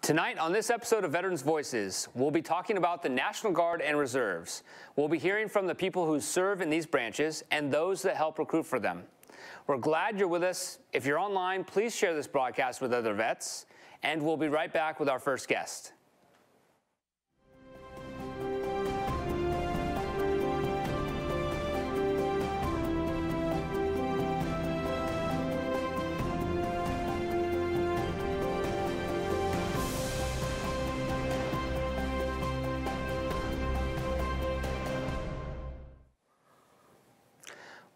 Tonight on this episode of Veterans Voices, we'll be talking about the National Guard and Reserves. We'll be hearing from the people who serve in these branches and those that help recruit for them. We're glad you're with us. If you're online, please share this broadcast with other vets, and we'll be right back with our first guest.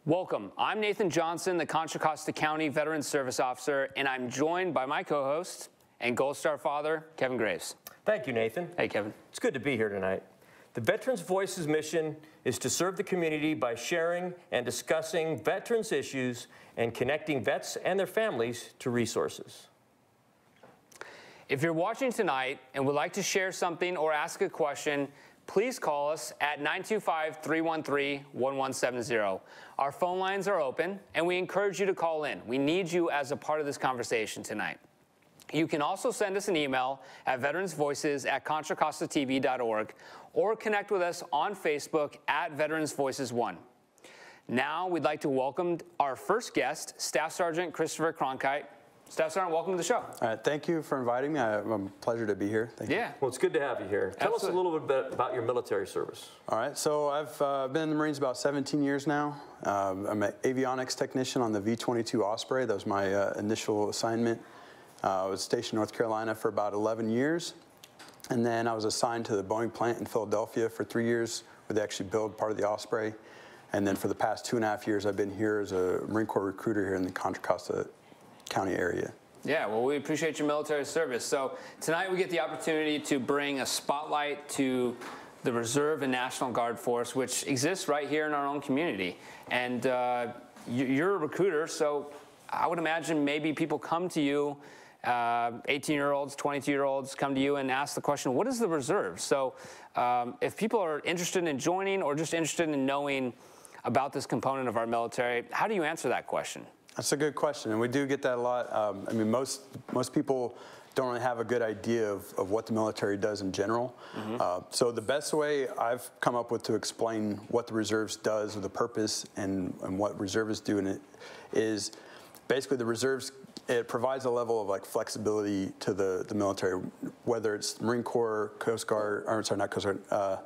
Welcome. I'm Nathan Johnson, the Contra Costa County Veterans Service Officer, and I'm joined by my co-host and Gold Star father, Kevin Graves. Thank you, Nathan. Hey, Kevin. It's good to be here tonight. The Veterans Voices mission is to serve the community by sharing and discussing veterans issues and connecting vets and their families to resources. If you're watching tonight and would like to share something or ask a question, please call us at 925-313-1170. Our phone lines are open, and we encourage you to call in. We need you as a part of this conversation tonight. You can also send us an email at veteransvoices@contracostatv.org or connect with us on Facebook at Veterans Voices 1. Now we'd like to welcome our first guest, Staff Sergeant Christopher Cronkite. Staff Sergeant, welcome to the show. All right, thank you for inviting me. It's a pleasure to be here. Thank you. Well, it's good to have you here. Tell us a little bit about your military service. All right, so I've been in the Marines about 17 years now. I'm an avionics technician on the V-22 Osprey. That was my initial assignment. I was stationed in North Carolina for about 11 years. And then I was assigned to the Boeing plant in Philadelphia for 3 years, where they actually build part of the Osprey. And then for the past 2.5 years, I've been here as a Marine Corps recruiter here in the Contra Costa County area. Yeah, well, we appreciate your military service. So tonight we get the opportunity to bring a spotlight to the Reserve and National Guard force, which exists right here in our own community. And you're a recruiter, so I would imagine maybe people come to you, 18-year-olds, 22-year-olds come to you and ask the question, what is the Reserve? So if people are interested in joining or just interested in knowing about this component of our military, how do you answer that question? That's a good question, and we do get that a lot. I mean, most people don't really have a good idea of what the military does in general. Mm-hmm. So the best way I've come up with to explain what the Reserves does, or the purpose, and what reservists do in it, is basically the Reserves, it provides a level of like flexibility to the military, whether it's Marine Corps, Coast Guard, or sorry, not Coast Guard,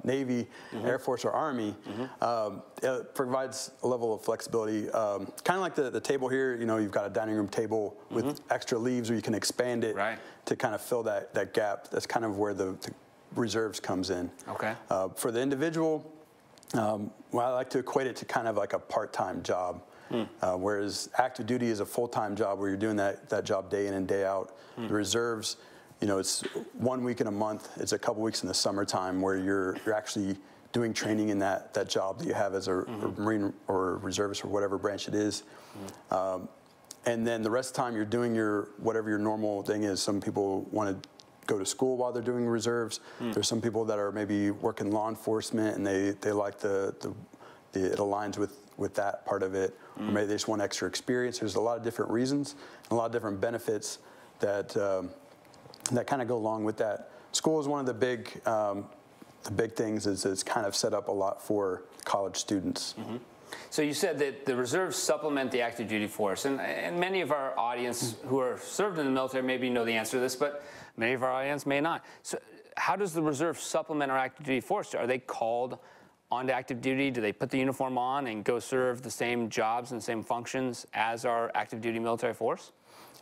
Navy, mm-hmm. Air Force, or Army. Mm-hmm. It provides a level of flexibility, kind of like the table here. You know, you've got a dining room table with mm-hmm. extra leaves, where you can expand it to kind of fill that gap. That's kind of where the Reserves comes in. Okay. For the individual, well, I like to equate it to kind of like a part-time job. Whereas active duty is a full-time job where you're doing that job day in and day out. The Reserves, you know, it's 1 week in a month. It's a couple weeks in the summertime where you're actually doing training in that job that you have as a Marine or reservist or whatever branch it is. And then the rest of the time you're doing whatever your normal thing is. Some people want to go to school while they're doing Reserves. There's some people that are maybe working law enforcement and they like it aligns with that part of it, or maybe they just want extra experience. There's a lot of different reasons and a lot of different benefits that kind of go along with that. School is one of the big things. Is it's kind of set up a lot for college students. Mm-hmm. So you said that the Reserves supplement the active duty force, and many of our audience who are served in the military maybe know the answer to this, but many of our audience may not. So how does the Reserve supplement our active duty force? Are they called onto active duty? Do they put the uniform on and go serve the same jobs and same functions as our active duty military force?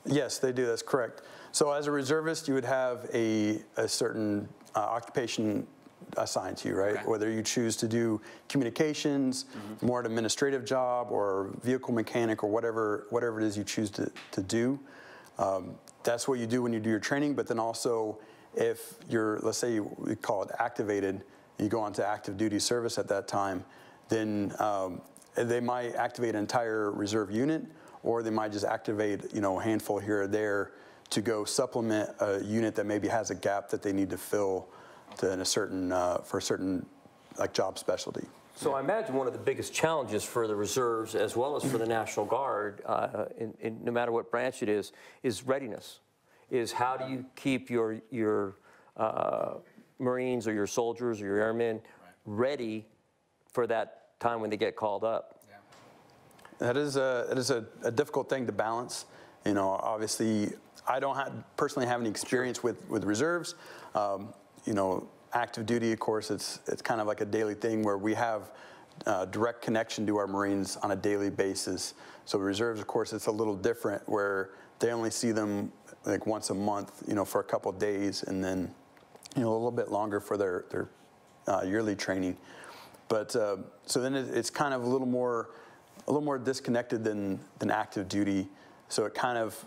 Yes, they do. That's correct. So as a reservist, you would have a certain occupation assigned to you, right? Okay. Whether you choose to do communications, mm-hmm. more an administrative job, or vehicle mechanic, or whatever it is you choose to do. That's what you do when you do your training. But then also, if you're, let's say we call it activated, you go on to active duty service at that time, then they might activate an entire reserve unit, or they might just activate, you know, a handful here or there to go supplement a unit that maybe has a gap that they need to fill for a certain like job specialty. So I imagine one of the biggest challenges for the Reserves, as well as for the National Guard, no matter what branch it is readiness. is how do you keep your Marines or your soldiers or your airmen ready for that time when they get called up? That is a difficult thing to balance. You know, obviously, I don't personally have any experience with reserves. You know, active duty, of course, it's kind of like a daily thing where we have direct connection to our Marines on a daily basis. So reserves, of course, it's a little different where they only see them like once a month, you know, for a couple of days, and then, you know, a little bit longer for their yearly training. But so then it's kind of a little more disconnected than active duty. So it kind of,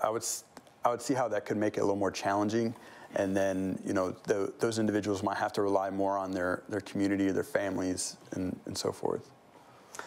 I would see how that could make it a little more challenging. And then, you know, those individuals might have to rely more on their community, their families, and so forth.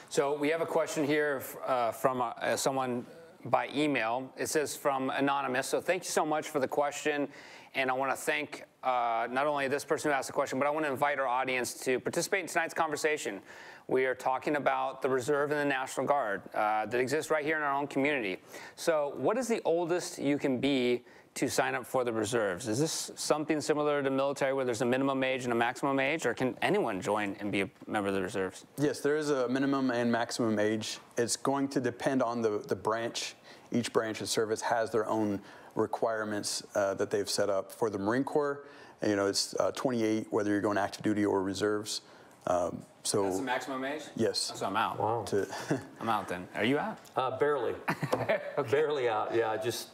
So we have a question here from someone by email. It says from Anonymous. So thank you so much for the question. And I want to thank not only this person who asked the question, but I want to invite our audience to participate in tonight's conversation. We are talking about the Reserve and the National Guard that exists right here in our own community. So what is the oldest you can be to sign up for the reserves? Is this something similar to military where there's a minimum age and a maximum age, or can anyone join and be a member of the reserves? Yes, there is a minimum and maximum age. It's going to depend on the branch. Each branch of service has their own requirements that they've set up. For the Marine Corps, you know, it's 28, whether you're going active duty or reserves. So that's the maximum age? Yes. So I'm out. Wow. I'm out then. Are you out? Barely. Okay. Barely out. Yeah, I just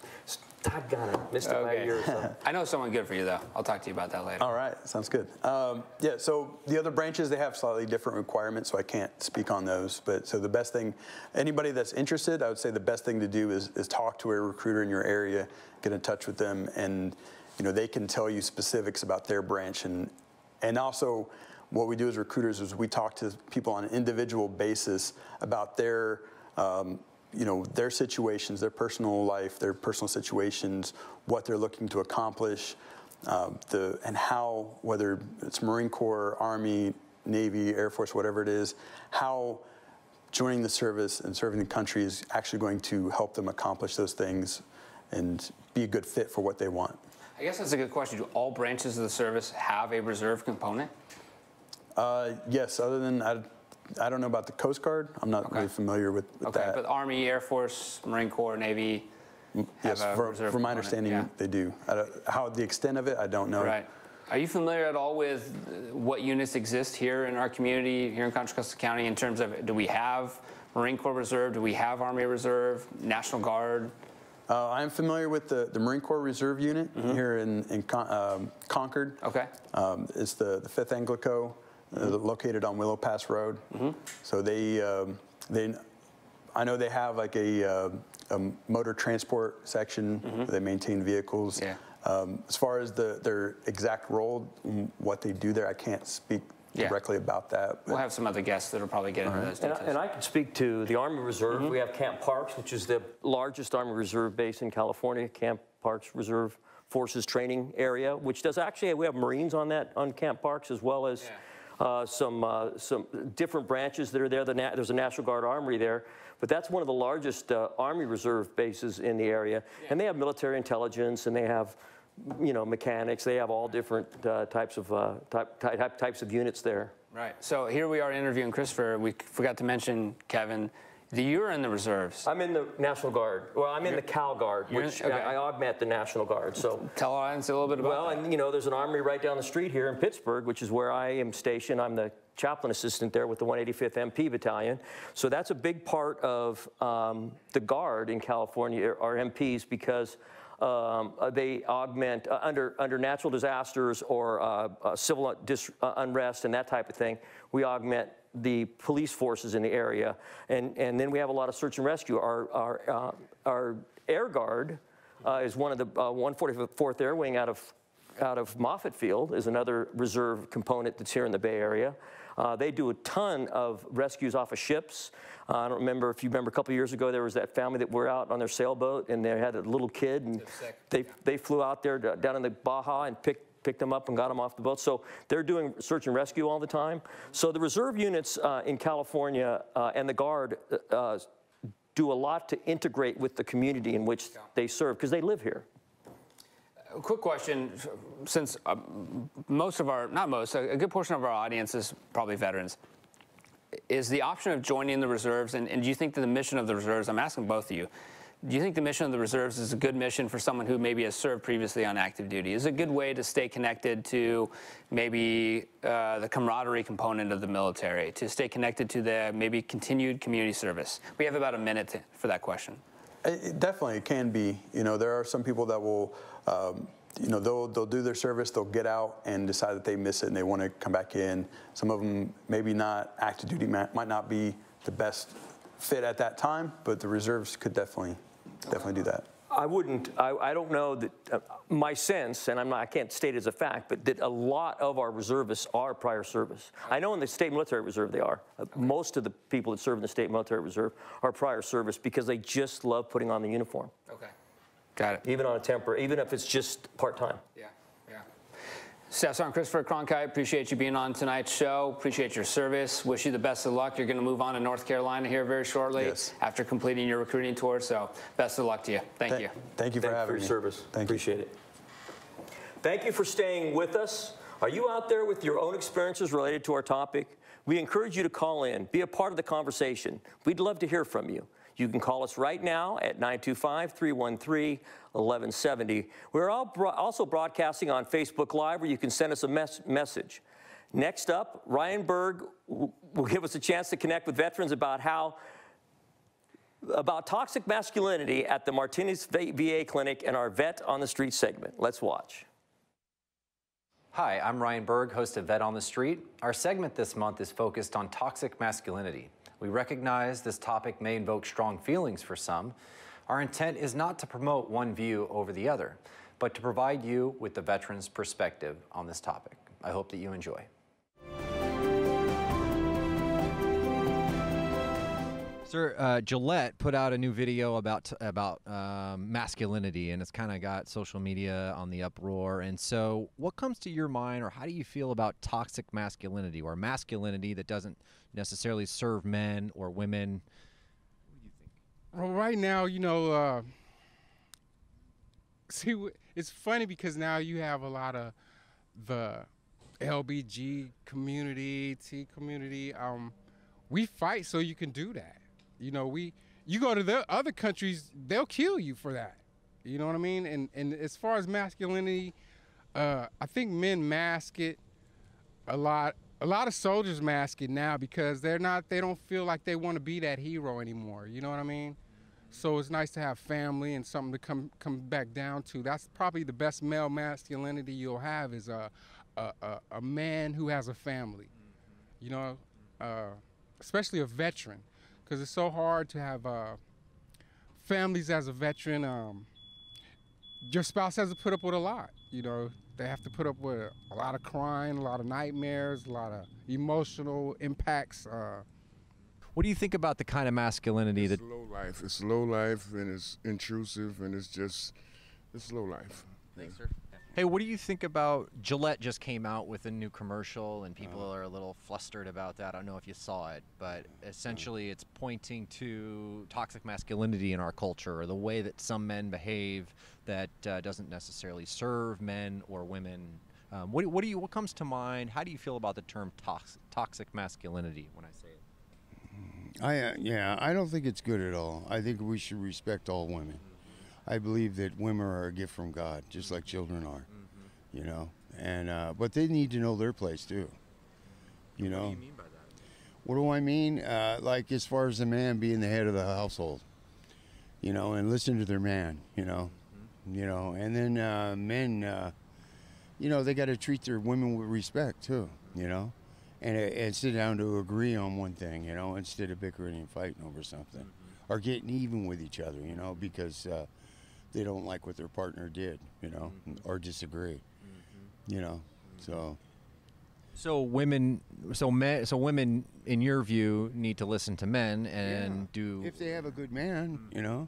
missed it by a year or so. I know someone good for you, though. I'll talk to you about that later. All right. Sounds good. Yeah, so the other branches, they have slightly different requirements, so I can't speak on those. But so the best thing, anybody that's interested, I would say the best thing to do is talk to a recruiter in your area, get in touch with them, and, you know, they can tell you specifics about their branch. And also, what we do as recruiters is we talk to people on an individual basis about their, you know, their situations, their personal life, their personal situations, what they're looking to accomplish, and how, whether it's Marine Corps, Army, Navy, Air Force, whatever it is, how joining the service and serving the country is actually going to help them accomplish those things and be a good fit for what they want. I guess that's a good question. Do all branches of the service have a reserve component? Yes, other than, I don't know about the Coast Guard. I'm not really familiar with that. But Army, Air Force, Marine Corps, Navy have yes, from my understanding, they do. How the extent of it, I don't know. Right. Are you familiar at all with what units exist here in our community, here in Contra Costa County, in terms of, do we have Marine Corps Reserve? Do we have Army Reserve, National Guard? I'm familiar with the Marine Corps Reserve Unit here in Concord. Okay. It's the 5th Anglico, located on Willow Pass Road. So I know they have like a motor transport section. They maintain vehicles. Yeah. As far as their exact role, what they do there, I can't speak directly about that. We'll have some other guests that will probably get into those details. And I can speak to the Army Reserve. We have Camp Parks, which is the largest Army Reserve base in California. Camp Parks Reserve Forces Training Area, which does actually, we have Marines on Camp Parks, as well as some different branches that are there. There's a National Guard Armory there, but that's one of the largest Army Reserve bases in the area. And they have military intelligence, and they have, you know, mechanics. They have all different types of units there. Right. So here we are interviewing Christopher. We forgot to mention, Kevin, that you're in the reserves. I'm in the National Guard. Well, I'm in the Cal Guard, which I augment the National Guard. So tell our audience a little bit about that. Well, and you know, there's an armory right down the street here in Pittsburgh, which is where I am stationed. I'm the chaplain assistant there with the 185th MP Battalion. So that's a big part of the Guard in California, our MPs, because they augment under natural disasters or civil unrest and that type of thing. We augment the police forces in the area, and then we have a lot of search and rescue. Our Air Guard is one of the 144th Air Wing out of Moffett Field is another reserve component that's here in the Bay Area. They do a ton of rescues off of ships. I don't remember if you remember a couple of years ago, there was that family that were out on their sailboat and they had a little kid, and they flew out there down in the Baja and picked them up and got them off the boat. So they're doing search and rescue all the time. So the reserve units in California and the Guard do a lot to integrate with the community in which they serve, because they live here. quick question, since most of our, not most, a good portion of our audience is probably veterans. Is the option of joining the reserves, and do you think that the mission of the reserves, I'm asking both of you, do you think the mission of the reserves is a good mission for someone who maybe has served previously on active duty? Is it a good way to stay connected to maybe the camaraderie component of the military, to stay connected to the maybe continued community service? We have about a minute for that question. It definitely can be. You know, there are some people that will, you know, they'll do their service, they'll get out and decide that they miss it and they want to come back in. Some of them maybe not, active duty might not be the best fit at that time, but the reserves could definitely do that. I don't know that, my sense, and I can't state it as a fact, but that a lot of our reservists are prior service. I know in the State Military Reserve they are. Most of the people that serve in the State Military Reserve are prior service because they just love putting on the uniform. Okay, got it. Even on a temporary, even if it's just part-time. Yeah. Staff Sergeant Christopher Cronkite, appreciate you being on tonight's show. Appreciate your service. Wish you the best of luck. You're going to move on to North Carolina here very shortly after completing your recruiting tour. So best of luck to you. Thank you. Thank you for having me. Thank you for your service. Appreciate it. Thank you for staying with us. Are you out there with your own experiences related to our topic? We encourage you to call in, be a part of the conversation. We'd love to hear from you. You can call us right now at 925-313-1170. We're also broadcasting on Facebook Live where you can send us a message. Next up, Ryan Berg will give us a chance to connect with veterans about toxic masculinity at the Martinez VA Clinic and our Vet on the Street segment. Let's watch. Hi, I'm Ryan Berg, host of Vet on the Street. Our segment this month is focused on toxic masculinity. We recognize this topic may invoke strong feelings for some. Our intent is not to promote one view over the other, but to provide you with the veteran's perspective on this topic. I hope that you enjoy. Sir, Gillette put out a new video about masculinity, and it's kind of got social media on the uproar. And so what comes to your mind, or how do you feel about toxic masculinity, or masculinity that doesn't necessarily serve men or women? What do you think? Well, right now, you know, see, it's funny because now you have a lot of the LBG community, T community. We fight so you can do that. You know, you go to the other countries, they'll kill you for that. You know what I mean? And as far as masculinity, I think men mask it a lot. A lot of soldiers mask it now because they don't feel like they want to be that hero anymore. You know what I mean? So it's nice to have family and something to come back down to. That's probably the best male masculinity you'll have is a man who has a family. You know, especially a veteran. Because it's so hard to have families as a veteran. Your spouse has to put up with a lot. You know, they have to put up with a lot of crying, a lot of nightmares, a lot of emotional impacts. What do you think about the kind of masculinity it's low life? It's low life, and it's intrusive, and it's low life. Thanks, sir. Hey, what do you think about Gillette just came out with a new commercial, and people are a little flustered about that. I don't know if you saw it, but essentially it's pointing to toxic masculinity in our culture, or the way that some men behave that doesn't necessarily serve men or women. What comes to mind? How do you feel about the term toxic masculinity when I say it? I don't think it's good at all. I think we should respect all women. I believe that women are a gift from God, just like children are, you know. And but they need to know their place too, you know. What do you mean by that? What do I mean? Like as far as the man being the head of the household, you know, and listen to their man, you know, And then men, you know, they got to treat their women with respect too, you know, and sit down to agree on one thing, you know, instead of bickering and fighting over something, or getting even with each other, you know, because they don't like what their partner did, you know, or disagree, you know. So women, in your view, need to listen to men and do. If they have a good man, you know.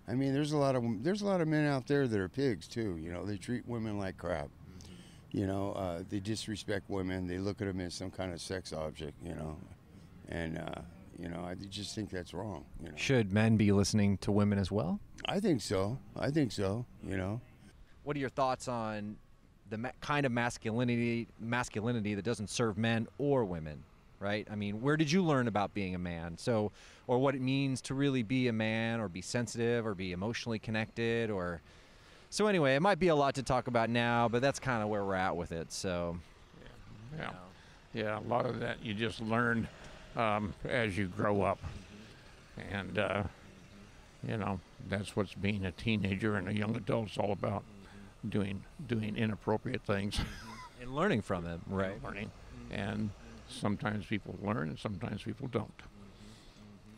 I mean, there's a lot of men out there that are pigs too. You know, they treat women like crap. You know, they disrespect women. They look at them as some kind of sex object. You know, and you know, I just think that's wrong. You know? Should men be listening to women as well? I think so. You know. what are your thoughts on the kind of masculinity that doesn't serve men or women, right? I mean, where did you learn about being a man? So, or what it means to really be a man, or be sensitive, or be emotionally connected, or... So anyway, it might be a lot to talk about now, but that's kind of where we're at with it, so... Yeah, a lot of that you just learn as you grow up. And, you know, that's what's being a teenager and a young adult is all about. Doing inappropriate things. And learning from them, right? Learning. And sometimes people learn and sometimes people don't.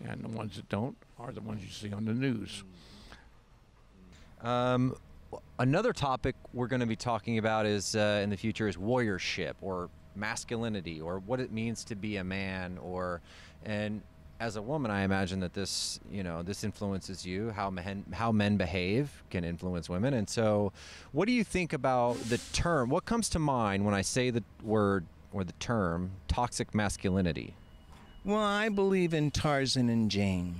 And the ones that don't are the ones you see on the news. Another topic we're going to be talking about is in the future is warriorship, or masculinity, or what it means to be a man, and as a woman, I imagine that this, this influences you. How men behave can influence women. And so, what do you think about the term? What comes to mind when I say the word or the term toxic masculinity? Well, I believe in Tarzan and Jane,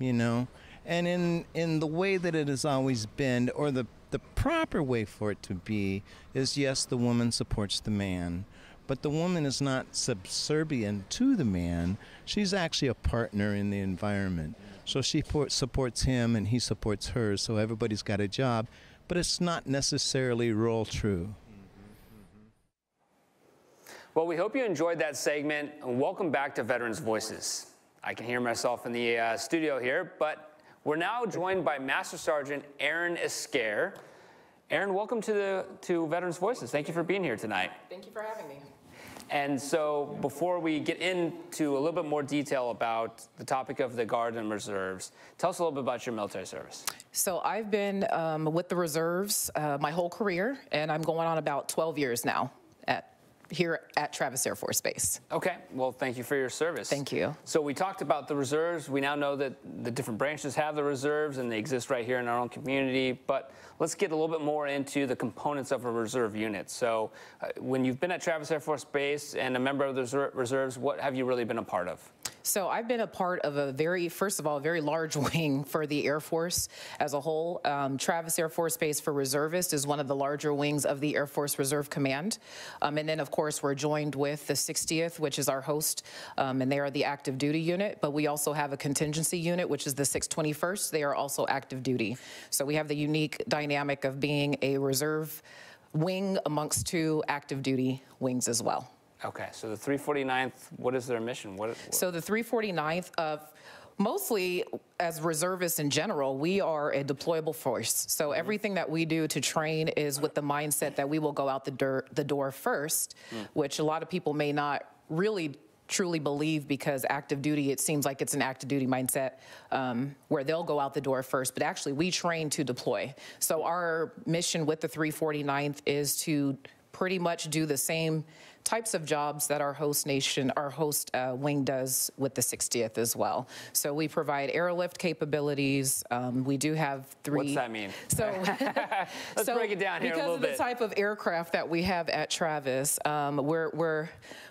and in the way that it has always been, or the proper way for it to be, is yes, the woman supports the man. But the woman is not subservient to the man. She's actually a partner in the environment. So she supports him and he supports her, so everybody's got a job. But it's not necessarily role true. Well, we hope you enjoyed that segment, and welcome back to Veterans Voices. I can hear myself in the studio here, but we're now joined by Master Sergeant Erin ESGR. Erin, welcome to Veterans Voices. Thank you for being here tonight. Thank you for having me. And so before we get into a little bit more detail about the topic of the Guard and Reserves, tell us a little bit about your military service. So I've been with the Reserves my whole career, and I'm going on about 12 years now here at Travis Air Force Base. Okay, well, thank you for your service. Thank you. So we talked about the reserves. We now know that the different branches have the reserves, and they exist right here in our own community, but let's get a little bit more into the components of a reserve unit. So when you've been at Travis Air Force Base and a member of the reserves, what have you really been a part of? So I've been a part of first of all, a very large wing for the Air Force as a whole. Travis Air Force Base for Reservists is one of the larger wings of the Air Force Reserve Command. And then, of course, we're joined with the 60th, which is our host, and they are the active duty unit. But we also have a contingency unit, which is the 621st. They are also active duty. So we have the unique dynamic of being a reserve wing amongst two active duty wings as well. Okay, so the 349th, what is their mission? So the 349th, mostly as reservists in general, we are a deployable force. So everything that we do to train is with the mindset that we will go out the door first, which a lot of people may not really truly believe, because active duty, it seems like it's an active duty mindset where they'll go out the door first, but actually we train to deploy. So our mission with the 349th is to pretty much do the same types of jobs that our host wing does with the 60th as well. So we provide airlift capabilities. We do have three. What's that mean? So let's break it down here a little bit. Because of the type of aircraft that we have at Travis,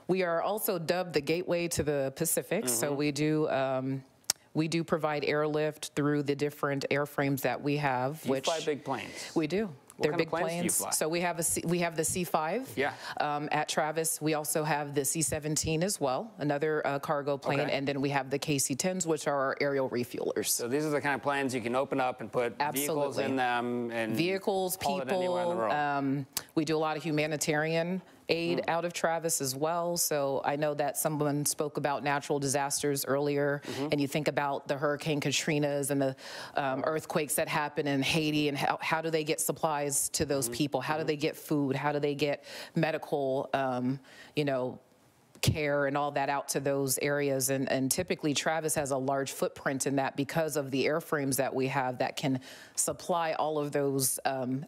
we are also dubbed the gateway to the Pacific. So we do provide airlift through the different airframes that we have. You fly big planes. We do. They're big planes. Do you planes. fly? So we have the C5 at Travis. We also have the C-17 as well, another cargo plane, and then we have the KC-10s, which are our aerial refuelers. So these are the kind of planes you can open up and put vehicles in them, and vehicles, people. We do a lot of humanitarian aid out of Travis as well. So I know that someone spoke about natural disasters earlier, and you think about the Hurricane Katrinas and the earthquakes that happen in Haiti, and how do they get supplies to those people? How do they get food? How do they get medical, care and all that out to those areas? And typically Travis has a large footprint in that because of the airframes that we have that can supply all of those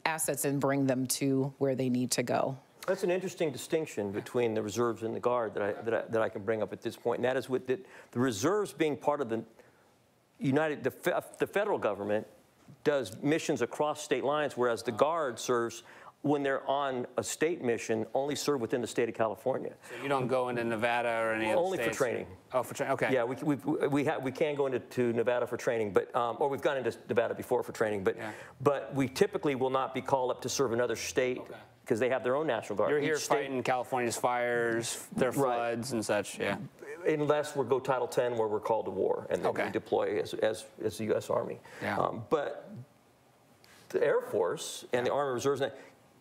assets and bring them to where they need to go. That's an interesting distinction between the reserves and the Guard that I can bring up at this point, and that is with the reserves being part of the federal government does missions across state lines, whereas the Guard serves when they're on a state mission, only serve within the state of California. So you don't go into Nevada or any other Only states? for training. Oh, for training. Okay. Yeah, we can go into Nevada for training, but or we've gone into Nevada before for training, but we typically will not be called up to serve another state because they have their own National Guard. You're here fighting California's fires, their floods and such. Yeah. Unless we go Title 10 where we're called to war and then we deploy as the U.S. Army. Yeah. But the Air Force and the Army Reserves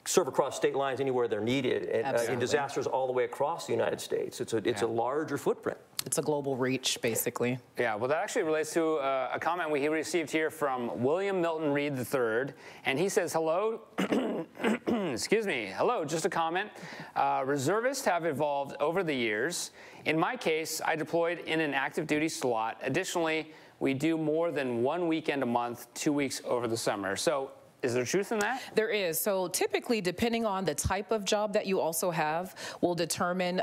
serve across state lines anywhere they're needed, and in disasters all the way across the United States. It's a larger footprint. It's a global reach, basically. Yeah, well, that actually relates to a comment we received here from William Milton Reed III, and he says, hello, excuse me, hello, just a comment. Reservists have evolved over the years. In my case, I deployed in an active duty slot. Additionally, we do more than 1 weekend a month, 2 weeks over the summer. So is there truth in that? There is. So typically, depending on the type of job that you also have, will determine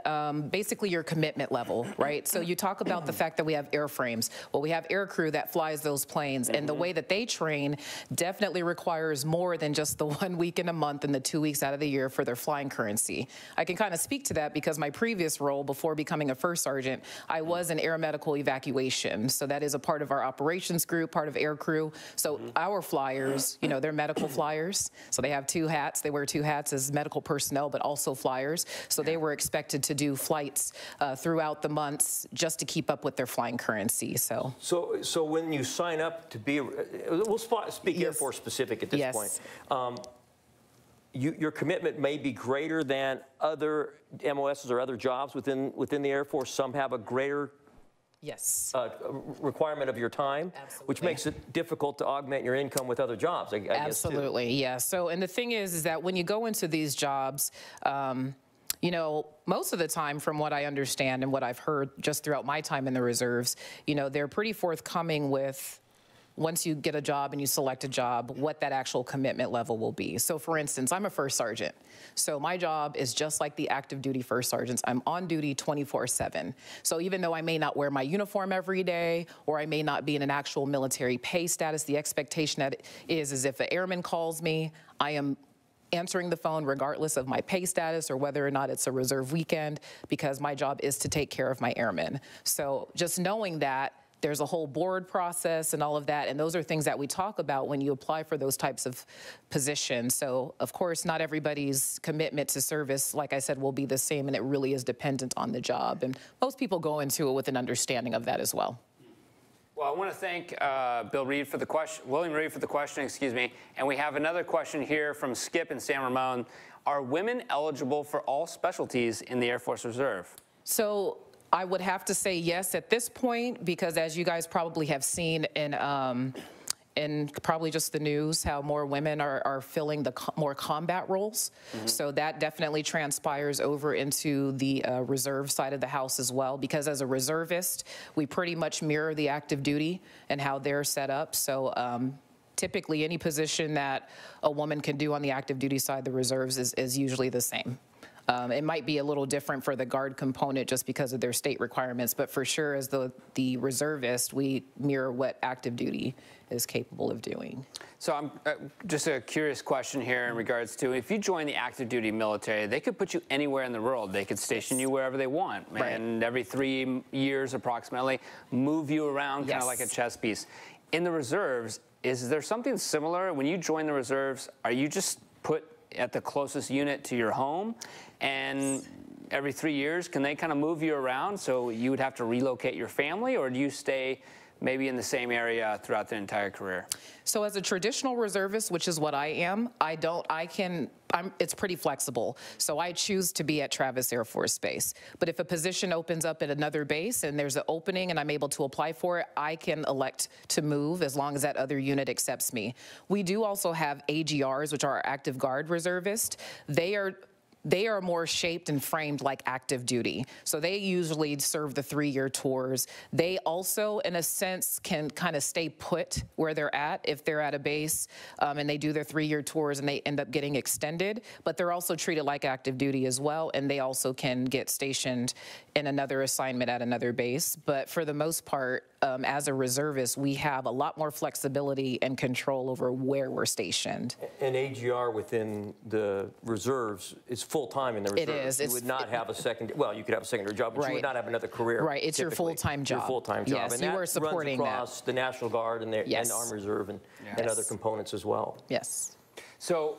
basically your commitment level, right? So you talk about the fact that we have airframes. Well, we have air crew that flies those planes, and the way that they train definitely requires more than just the 1 week in a month and the 2 weeks out of the year for their flying currency. I can kind of speak to that because my previous role before becoming a first sergeant, I was in air medical evacuation. So that is a part of our operations group, part of air crew. So our flyers, you know, they're medical flyers. So they have two hats. They wear two hats as medical personnel, but also flyers. So they were expected to do flights throughout the months just to keep up with their flying currency. So when you sign up to be, we'll speak Air Force specific at this point. Your commitment may be greater than other MOSs or other jobs within the Air Force. Some have a greater requirement of your time, which makes it difficult to augment your income with other jobs, I guess, too. Yeah. So, and the thing is that when you go into these jobs, you know, most of the time, from what I understand and what I've heard just throughout my time in the reserves, you know, they're pretty forthcoming with, once you get a job and you select a job, what that actual commitment level will be. So for instance, I'm a first sergeant. So my job is just like the active duty first sergeants. I'm on duty 24/7. So even though I may not wear my uniform every day, or I may not be in an actual military pay status, the expectation that is if an airman calls me, I am answering the phone regardless of my pay status or whether or not it's a reserve weekend, because my job is to take care of my airmen. So just knowing that, there's a whole board process and all of that, and those are things that we talk about when you apply for those types of positions. So, of course, not everybody's commitment to service, like I said, will be the same, and it really is dependent on the job. And most people go into it with an understanding of that as well. Well, I want to thank William Reed for the question, excuse me. And we have another question here from Skip in San Ramon. Are women eligible for all specialties in the Air Force Reserve? So I would have to say yes at this point, because as you guys probably have seen in probably just the news, how more women are filling the more combat roles. So that definitely transpires over into the reserve side of the house as well, because as a reservist, we pretty much mirror the active duty and how they're set up. So typically any position that a woman can do on the active duty side of the reserves is usually the same. It might be a little different for the guard component just because of their state requirements, but for sure as the reservist, we mirror what active duty is capable of doing. So I'm just a curious question here in regards to, if you join the active duty military, they could put you anywhere in the world. They could station you wherever they want, and every 3 years approximately move you around kind of like a chess piece. In the reserves, is there something similar? When you join the reserves, are you just put at the closest unit to your home, and every 3 years can they kind of move you around, so you would have to relocate your family, or do you stay maybe in the same area throughout the entire career? So as a traditional reservist, which is what I am, it's pretty flexible. So I choose to be at Travis Air Force Base. But if a position opens up at another base and there's an opening and I'm able to apply for it, I can elect to move as long as that other unit accepts me. We do also have AGRs, which are our active guard reservists. They are more shaped and framed like active duty. So they usually serve the 3-year tours. They also, in a sense, can kind of stay put where they're at if they're at a base and they do their 3-year tours and they end up getting extended. But they're also treated like active duty as well, and they also can get stationed in another assignment at another base. But for the most part, as a reservist, we have a lot more flexibility and control over where we're stationed. And AGR within the reserves is full-time in the reserves. It is. You would not have a second, well, you could have a secondary job, but you Right. would not have another career. Right, it's your typically. full-time job. Your full-time job. Yes, and you that are supporting runs across the National Guard and the Yes. and Army Reserve and Yes. other components as well. Yes. So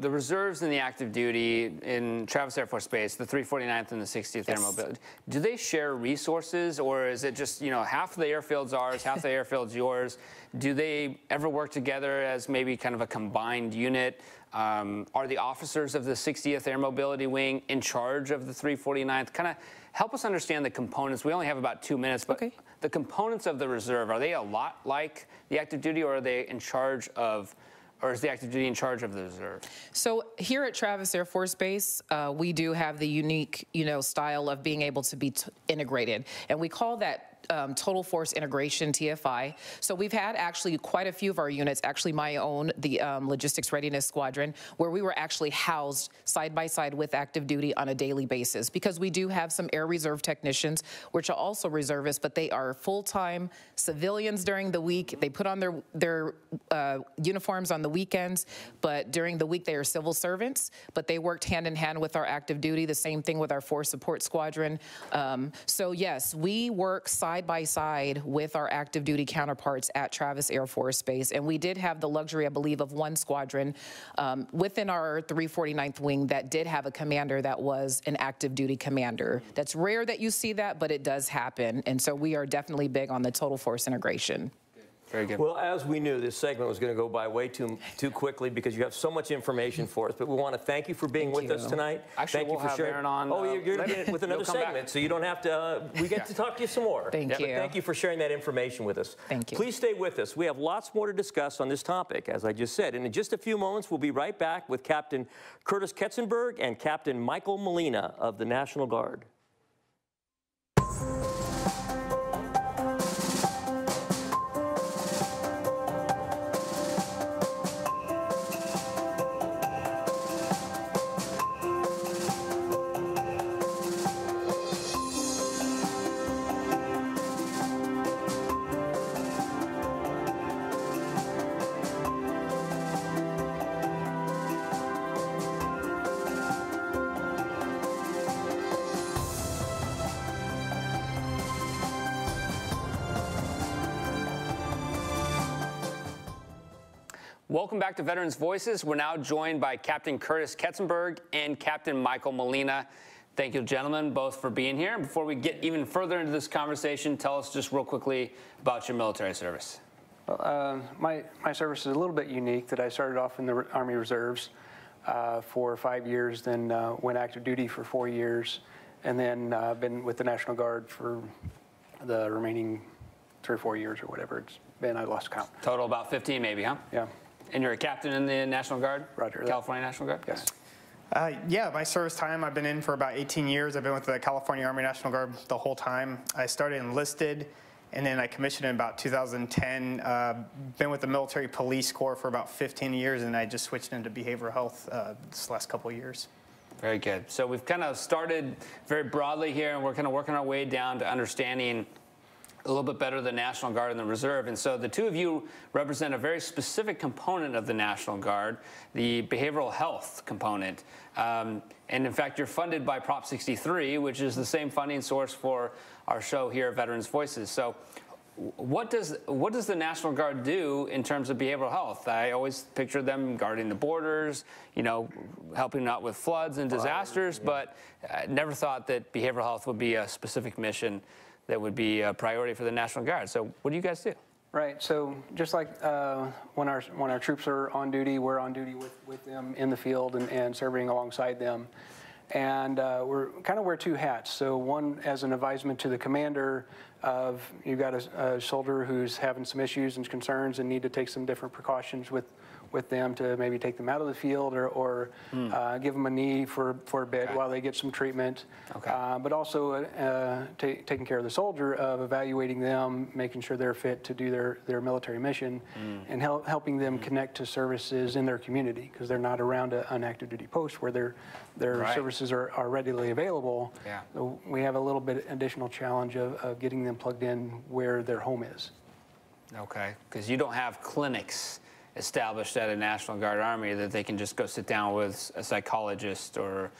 the reserves and the active duty in Travis Air Force Base, the 349th and the 60th Air Mobility, do they share resources, or is it just, you know, half the airfield's ours, half the airfield's yours? Do they ever work together as maybe kind of a combined unit? Are the officers of the 60th Air Mobility Wing in charge of the 349th? Kind of help us understand the components. We only have about 2 minutes, but the components of the reserve, are they a lot like the active duty, or are they in charge of, or is the active duty in charge of the reserve? So here at Travis Air Force Base, we do have the unique, style of being able to be integrated, and we call that Total Force Integration, TFI. So we've had actually quite a few of our units, actually my own, the Logistics Readiness Squadron, where we were actually housed side by side with active duty on a daily basis, because we do have some Air Reserve technicians, which are also reservists, but they are full-time civilians during the week. They put on their uniforms on the weekends, but during the week they are civil servants, but they worked hand in hand with our active duty, the same thing with our Force Support Squadron. So yes, we work side by side with our active duty counterparts at Travis Air Force Base, and we did have the luxury, I believe, of one squadron within our 349th Wing that did have a commander that was an active duty commander. That's rare that you see that, but it does happen, and so we are definitely big on the total force integration. Very good. Well, as we knew, this segment was going to go by way too quickly because you have so much information for us. But we want to thank you for being with us tonight. Actually, thank you for have sharing. Erin on. Oh, you're going to be with another segment, so you don't have to. We get to talk to you some more. Thank you. But thank you for sharing that information with us. Thank you. Please stay with us. We have lots more to discuss on this topic, as I just said. And in just a few moments, we'll be right back with Captain Curtis Ketzenberg and Captain Michael Molina of the National Guard. Welcome back to Veterans Voices. We're now joined by Captain Curtis Ketzenberg and Captain Michael Molina. Thank you, gentlemen, both for being here. Before we get even further into this conversation, tell us just real quickly about your military service. My service is a little bit unique, that I started off in the Army Reserves for 5 years, then went active duty for 4 years, and then been with the National Guard for the remaining 3 or 4 years or whatever it's been. I lost count. Total about 15 maybe, huh? Yeah. And you're a captain in the National Guard? Roger. California National Guard? Yes. Yeah, my service time, I've been in for about 18 years. I've been with the California Army National Guard the whole time. I started enlisted, and then I commissioned in about 2010. Been with the Military Police Corps for about 15 years, and I just switched into behavioral health this last couple of years. Very good. So we've kind of started very broadly here, and we're kind of working our way down to understanding a little bit better the National Guard and the Reserve. And so the two of you represent a very specific component of the National Guard, the behavioral health component. And in fact, you're funded by Prop 63, which is the same funding source for our show here at Veterans Voices. So what does the National Guard do in terms of behavioral health? I always picture them guarding the borders, helping out with floods and disasters, but I never thought that behavioral health would be a specific mission that would be a priority for the National Guard. So what do you guys do? Right. So just like when our troops are on duty, we're on duty with them in the field and serving alongside them. And we're kind of wear two hats. So one as an advisement to the commander of you've got a soldier who's having some issues and concerns and need to take some different precautions with with them to maybe take them out of the field or give them a knee for a bit while they get some treatment. But also taking care of the soldier, of evaluating them, making sure they're fit to do their military mission, and helping them connect to services in their community, because they're not around an active duty post where their services are readily available. So we have a little bit additional challenge of getting them plugged in where their home is. Okay, because you don't have clinics established at a National Guard Army that they can just go sit down with a psychologist or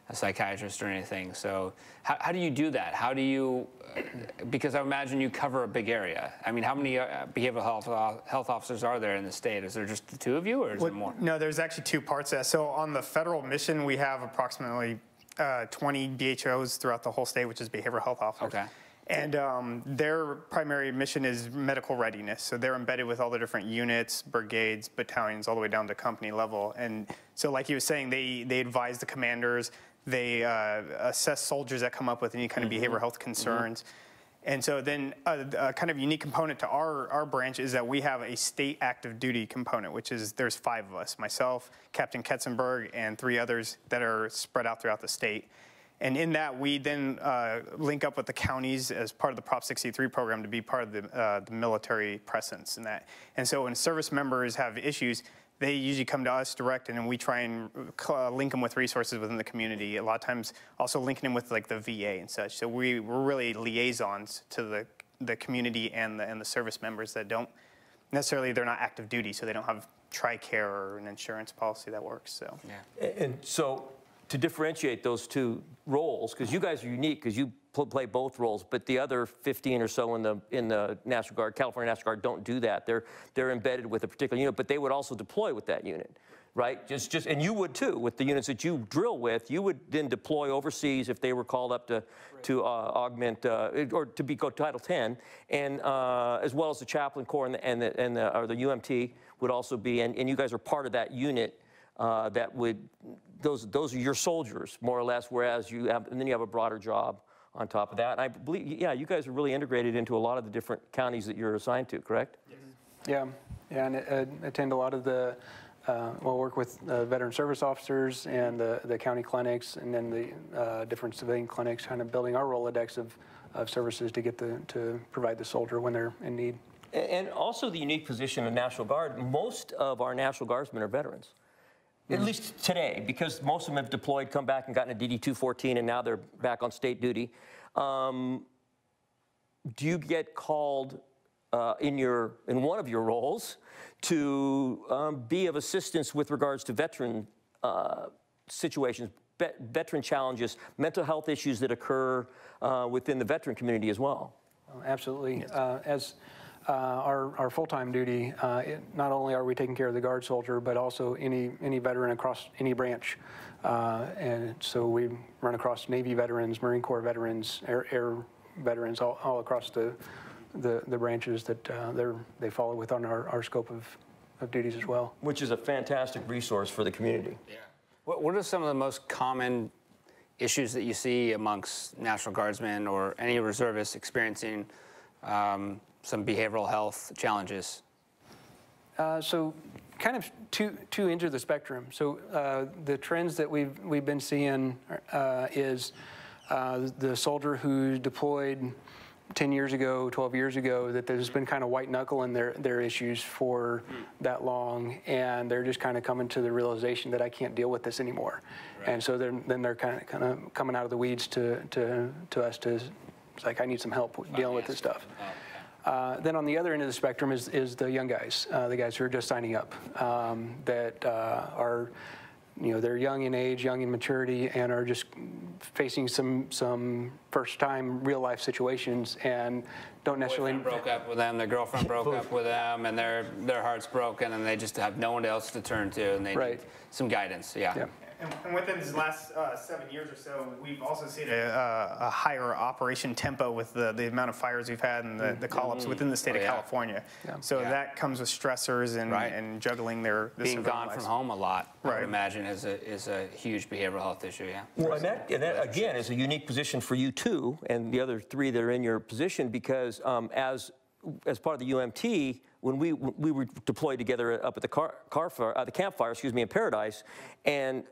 a psychiatrist or anything. So how do you do that? How do you, because I imagine you cover a big area. I mean, how many behavioral health officers are there in the state? Is there just the two of you, or is there more? No, there's actually two parts of that. So on the federal mission, we have approximately 20 BHOs throughout the whole state, which is behavioral health officers. Okay. And their primary mission is medical readiness. So they're embedded with all the different units, brigades, battalions, all the way down to company level. And so like he was saying, they advise the commanders, they assess soldiers that come up with any kind of behavioral health concerns. And so then a kind of unique component to our branch is that we have a state active duty component, which is there's 5 of us, myself, Captain Ketzenberg, and 3 others that are spread out throughout the state. And in that, we then link up with the counties as part of the Prop 63 program to be part of the military presence in that. And so when service members have issues, they usually come to us direct, and then we try and link them with resources within the community. A lot of times also linking them with like the VA and such. So we're really liaisons to the community and the service members that don't necessarily, they're not active duty, so they don't have TRICARE or an insurance policy that works. So. Yeah. And so, to differentiate those two roles, because you guys are unique because you play both roles, but the other 15 or so in the National Guard, California National Guard, don't do that. They're embedded with a particular unit, but they would also deploy with that unit, right? And you would too with the units that you drill with. You would then deploy overseas if they were called up to augment or to be Title 10, and as well as the chaplain corps and the UMT would also be, and you guys are part of that unit. That would, those are your soldiers, more or less, whereas you have, and then you have a broader job on top of that. And I believe, yeah, you guys are really integrated into a lot of the different counties that you're assigned to, correct? Yeah, and attend a lot of the, we'll work with veteran service officers and the county clinics, and then the different civilian clinics, kind of building our Rolodex of services to get to provide the soldier when they're in need. And also the unique position of National Guard, most of our National Guardsmen are veterans. At least today, because most of them have deployed, come back and gotten a DD-214, and now they're back on state duty. Do you get called in one of your roles to be of assistance with regards to veteran situations, veteran challenges, mental health issues that occur within the veteran community as well? Absolutely. Yes. Our full-time duty, not only are we taking care of the Guard soldier, but also any veteran across any branch. And so we run across Navy veterans, Marine Corps veterans, Air veterans, all across the branches that they follow within our scope of duties as well. Which is a fantastic resource for the community. Yeah. What are some of the most common issues that you see amongst National Guardsmen or any reservists experiencing some behavioral health challenges? So kind of two ends of the spectrum. So the trends that we've been seeing is the soldier who deployed 10 years ago, 12 years ago, that there's been kind of white knuckling their issues for that long, and they're just kind of coming to the realization that I can't deal with this anymore. Right. And so then they're kind of coming out of the weeds to us to, it's like, I need some help dealing with this stuff. Then on the other end of the spectrum is the young guys, the guys who are just signing up, that are, they're young in age, young in maturity, and are just facing some first-time real-life situations and don't necessarily... broke up with them, their girlfriend broke up with them, and their heart's broken, and they just have no one else to turn to, and they need some guidance. Yeah. And within these last 7 years or so, we've also seen a higher operation tempo with the amount of fires we've had and the call-ups within the state of California. Yeah. So that comes with stressors and juggling their being gone from home a lot. I would imagine is a huge behavioral health issue. Yeah. Well, and that again is a unique position for you too, and the other 3 that are in your position, because as part of the UMT, when we were deployed together up at the campfire, excuse me, in Paradise, and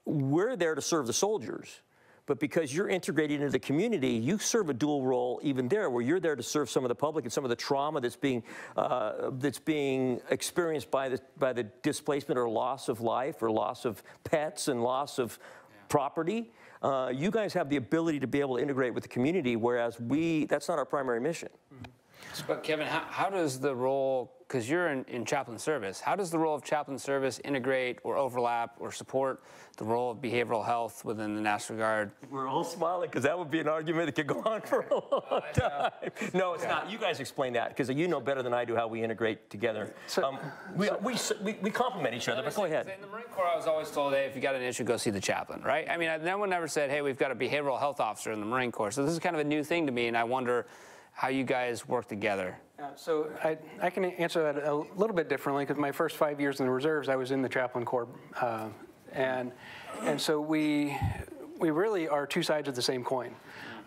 we're there to serve the soldiers. But because you're integrated into the community, you serve a dual role even there, where you're there to serve some of the public and some of the trauma that's being experienced by the displacement or loss of life or loss of pets and loss of property. You guys have the ability to be able to integrate with the community, whereas that's not our primary mission. But Kevin, how does the role, because you're in chaplain service, how does the role of chaplain service integrate or overlap or support the role of behavioral health within the National Guard? We're all smiling because that would be an argument that could go on for a long time. No, it's not. You guys explain that because you know better than I do how we integrate together. We complement each other, but go ahead. In the Marine Corps, I was always told, hey, if you got an issue, go see the chaplain, right? I mean, no one ever said, hey, we've got a behavioral health officer in the Marine Corps. So this is kind of a new thing to me, and I wonder how you guys work together. So I can answer that a little bit differently because my first 5 years in the reserves, I was in the chaplain corps, and so we really are two sides of the same coin.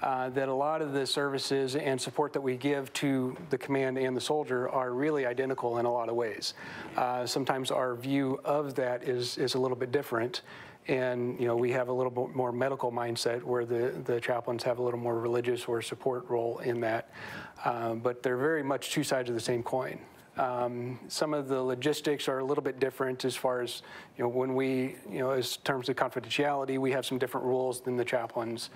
That a lot of the services and support that we give to the command and the soldier are really identical in a lot of ways. Sometimes our view of that is a little bit different. And, you know, we have a little bit more medical mindset where the chaplains have a little more religious or support role in that. But they're very much two sides of the same coin. Some of the logistics are a little bit different as far as, you know, when we, you know, as terms of confidentiality, we have some different rules than the chaplains.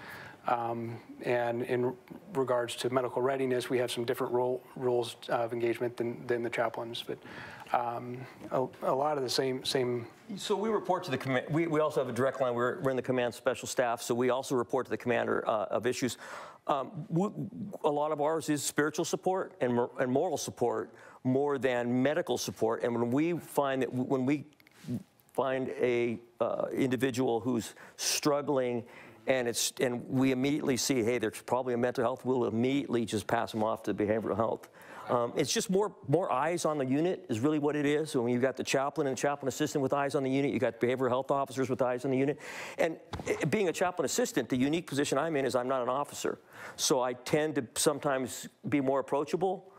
And in regards to medical readiness, we have some different rules of engagement than the chaplains. But a lot of the same. So we report to the command. We also have a direct line. We're in the command special staff, so we also report to the commander of issues. A lot of ours is spiritual support and moral support more than medical support. And when we find a individual who's struggling, and we immediately see, hey, there's probably a mental health, we'll immediately just pass them off to behavioral health. It's just more eyes on the unit is really what it is. So when you've got the chaplain and chaplain assistant with eyes on the unit, you've got behavioral health officers with eyes on the unit. And being a chaplain assistant, the unique position I'm in is I'm not an officer. So I tend to sometimes be more approachable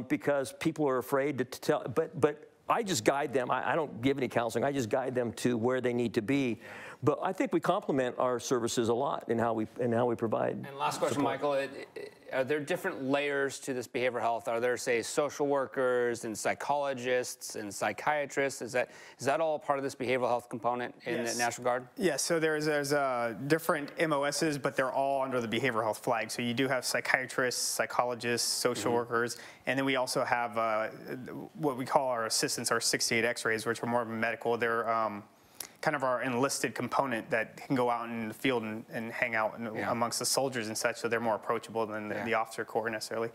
because people are afraid to tell, but I just guide them. I don't give any counseling. I just guide them to where they need to be. But I think we complement our services a lot in how we provide. And last question, support. Michael, are there different layers to this behavioral health? Are there, say, social workers and psychologists and psychiatrists? Is that all part of this behavioral health component in the National Guard? Yes. So there's different MOSs, but they're all under the behavioral health flag. So you do have psychiatrists, psychologists, social workers, and then we also have what we call our assistants, our 68 X-rays, which are more medical. They're kind of our enlisted component that can go out in the field and hang out amongst the soldiers and such, so they're more approachable than the officer corps necessarily.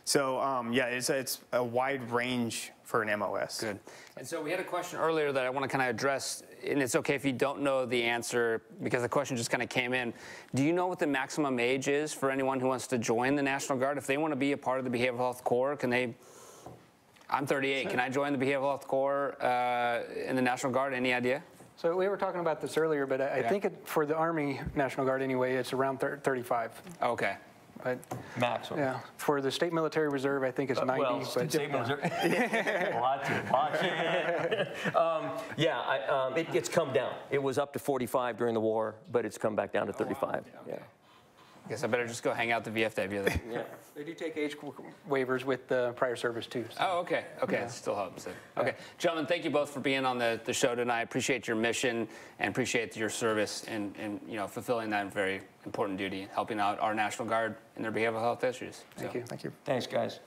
So it's a wide range for an MOS. Good. And so we had a question earlier that I want to kind of address, and it's okay if you don't know the answer because the question just kind of came in. Do you know what the maximum age is for anyone who wants to join the National Guard? If they want to be a part of the Behavioral Health Corps, can they? I'm 38. Can I join the Behavioral Health Corps in the National Guard? Any idea? So we were talking about this earlier, but I think for the Army National Guard anyway, it's around 35. Okay. But maximum. Yeah. For the State Military Reserve, I think it's 90. Well, but State Military. It's come down. It was up to 45 during the war, but it's come back down to 35. Wow. Okay. Yeah. I guess I better just go hang out the VFW then. Yeah. They do take age waivers with prior service too. So. Oh, okay. Okay, it still helps. Okay, gentlemen, thank you both for being on the show tonight. I appreciate your mission and appreciate your service and fulfilling that very important duty, helping out our National Guard in their behavioral health issues. Thank you. Thank you. Thanks, guys.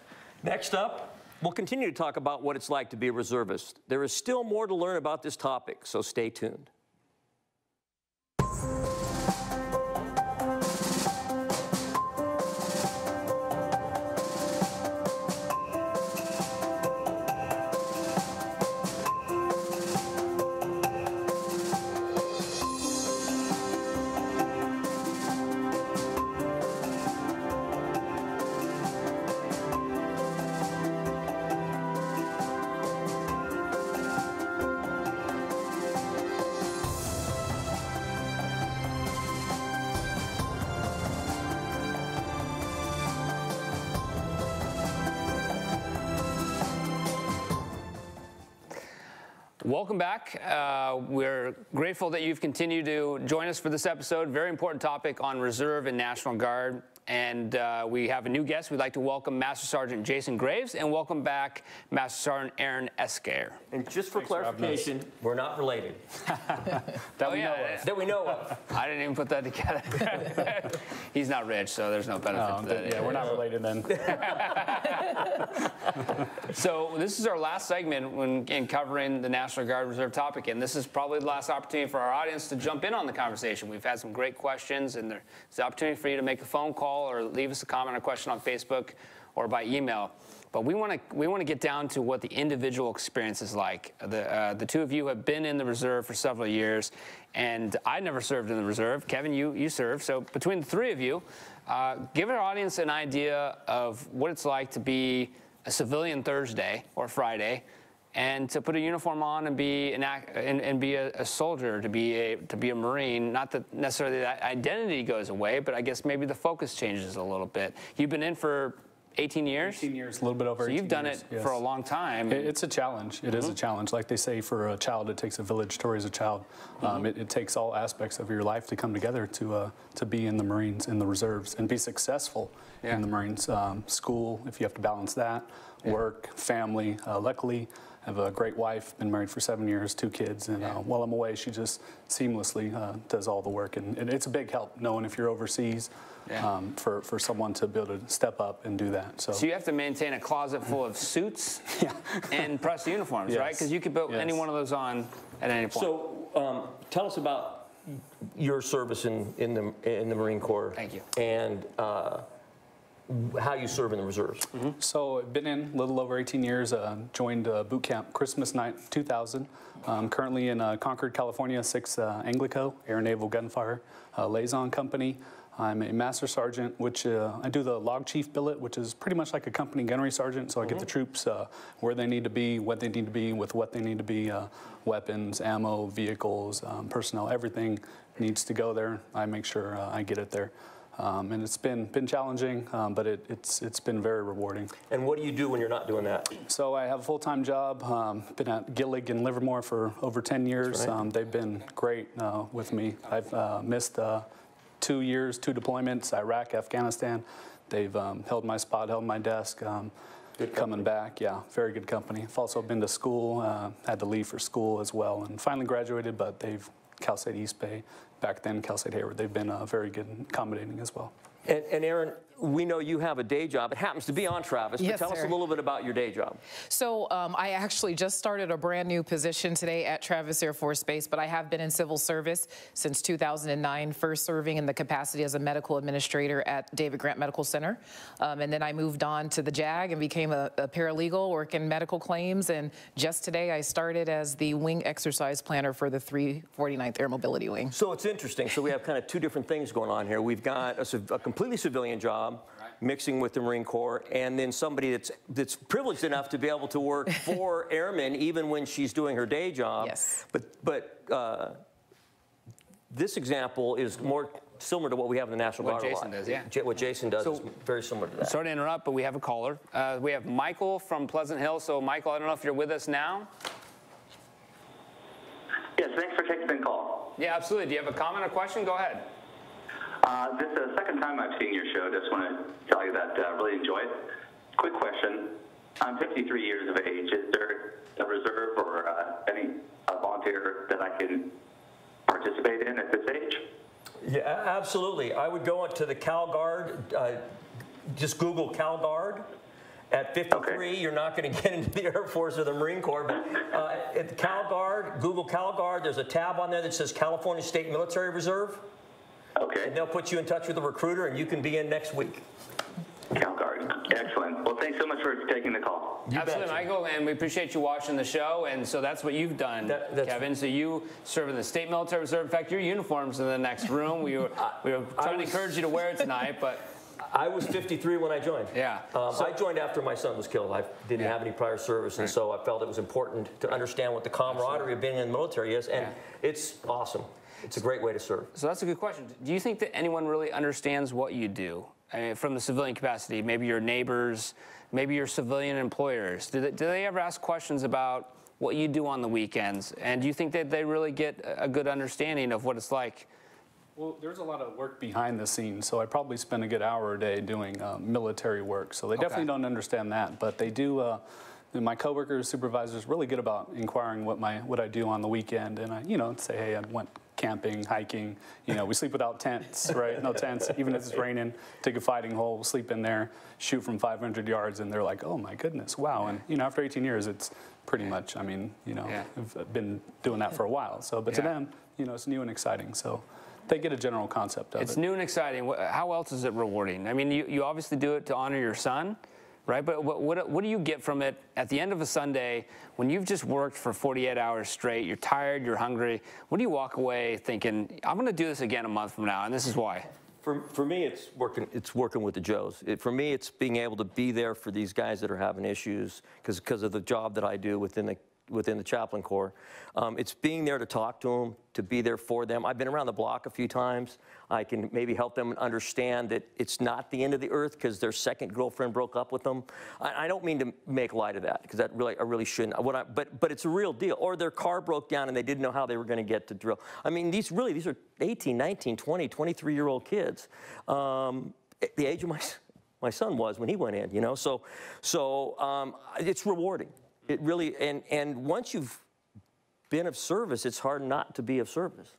Next up, we'll continue to talk about what it's like to be a reservist. There is still more to learn about this topic, so stay tuned. Welcome back. We're grateful that you've continued to join us for this episode. Very important topic on Reserve and National Guard. And we have a new guest. We'd like to welcome Master Sergeant Jason Graves and welcome back Master Sergeant Erin ESGR. And just for clarification, we're not related. That we know of. I didn't even put that together. He's not rich, so there's no benefit to that. Yeah, we're not related then. So this is our last segment in covering the National Guard Reserve topic, and this is probably the last opportunity for our audience to jump in on the conversation. We've had some great questions, and there's an opportunity for you to make a phone call or leave us a comment or question on Facebook or by email. But we want to get down to what the individual experience is like. The two of you have been in the reserve for several years, and I never served in the reserve. Kevin, you served. So between the three of you, give our audience an idea of what it's like to be a civilian Thursday or Friday, and to put a uniform on and be a soldier, to be a Marine. Not that necessarily that identity goes away, but I guess maybe the focus changes a little bit. You've been in for 18 years? 18 years, a little bit over 18 years. So you've done it for a long time. It's a challenge. It is a challenge. Like they say, for a child, it takes a village to raise a child. It takes all aspects of your life to come together to be in the Marines, in the reserves, and be successful in the Marines. School, if you have to balance that, work, family. Luckily, I have a great wife, been married for 7 years, 2 kids, and while I'm away, she just seamlessly does all the work. And it's a big help knowing if you're overseas for someone to be able to step up and do that. So you have to maintain a closet full of suits and press uniforms, right? Because you could put any one of those on at any point. So tell us about your service in the Marine Corps. Thank you. And how you serve in the reserves. So I've been in a little over 18 years, joined boot camp Christmas night 2000. Currently in Concord, California, 6th Anglico, Air Naval Gunfire Liaison Company. I'm a Master Sergeant, which I do the Log Chief billet, which is pretty much like a company gunnery sergeant. So I get the troops where they need to be, what they need to be, with what they need to be, weapons, ammo, vehicles, personnel, everything needs to go there. I make sure I get it there. And it's been challenging, but it's been very rewarding. And what do you do when you're not doing that? So I have a full-time job. Been at Gillig in Livermore for over 10 years. Right. They've been great with me. I've missed 2 years, 2 deployments, Iraq, Afghanistan. They've held my spot, held my desk. Coming back, very good company. I've also been to school, had to leave for school as well, and finally graduated, but Cal State East Bay, back then Cal State Hayward, they've been very good and accommodating as well. And Erin, we know you have a day job. It happens to be on Travis, but tell us a little bit about your day job. So I actually just started a brand new position today at Travis Air Force Base, but I have been in civil service since 2009, first serving in the capacity as a medical administrator at David Grant Medical Center. And then I moved on to the JAG and became a paralegal working medical claims. And just today I started as the wing exercise planner for the 349th Air Mobility Wing. So it's interesting. So we have kind of 2 different things going on here. We've got a completely civilian job, mixing with the Marine Corps, and then somebody that's privileged enough to be able to work for airmen even when she's doing her day job. Yes. But this example is more similar to what we have in the National Guard. What Jason does, What Jason does is very similar to that. Sorry to interrupt, but we have a caller. We have Michael from Pleasant Hill. So Michael, I don't know if you're with us now. Yes, thanks for taking the call. Yeah, absolutely. Do you have a comment or question? Go ahead. This is the second time I've seen your show. Just want to tell you that I really enjoy it. Quick question. I'm 53 years of age. Is there a reserve or any volunteer that I can participate in at this age? Yeah, absolutely. I would go to the Cal Guard. Just Google Cal Guard. At 53, you're not going to get into the Air Force or the Marine Corps, but at the Cal Guard, Google Cal Guard, there's a tab on there that says California State Military Reserve. Okay. And they'll put you in touch with a recruiter, and you can be in next week. Cal Guard. Excellent. Well, thanks so much for taking the call. Absolutely, Michael, and we appreciate you watching the show. And so that's what you've done, Kevin. So you serve in the State Military Reserve. In fact, your uniform's in the next room. We were trying to encourage you to wear it tonight, but I was 53 when I joined. Yeah. I joined after my son was killed. I didn't have any prior service, and so I felt it was important to understand what the camaraderie of being in the military is, and it's awesome. It's a great way to serve. So that's a good question. Do you think that anyone really understands what you do? I mean, from the civilian capacity, maybe your neighbors, maybe your civilian employers. Do they ever ask questions about what you do on the weekends? And do you think that they really get a good understanding of what it's like? Well, there's a lot of work behind the scenes, so I probably spend a good hour a day doing military work. So they definitely don't understand that, but they do. My coworkers, supervisors, really good about inquiring what I do on the weekend, and I, say, hey, I went camping, hiking. We sleep without tents, right? No tents, even if it's raining. Take a fighting hole, sleep in there, shoot from 500 yards, and they're like, oh my goodness, wow. And after 18 years, it's pretty much. I mean, I've been doing that for a while. So, but to them, it's new and exciting. So. They get a general concept of it. It's new and exciting. How else is it rewarding? I mean, you obviously do it to honor your son, right? But what do you get from it at the end of a Sunday when you've just worked for 48 hours straight, you're tired, you're hungry? What do you walk away thinking, I'm going to do this again a month from now, and this is why? For me, it's working with the Joes. For me, it's being able to be there for these guys that are having issues because of the job that I do within the chaplain corps. It's being there to talk to them, to be there for them. I've been around the block a few times. I can maybe help them understand that it's not the end of the earth because their second girlfriend broke up with them. I don't mean to make light of that because I really shouldn't. But it's a real deal. Or their car broke down and they didn't know how they were going to get to drill. I mean, these are 18, 19, 20, 23-year-old kids. The age of my son was when he went in, So it's rewarding. It really, and once you've been of service, it's hard not to be of service.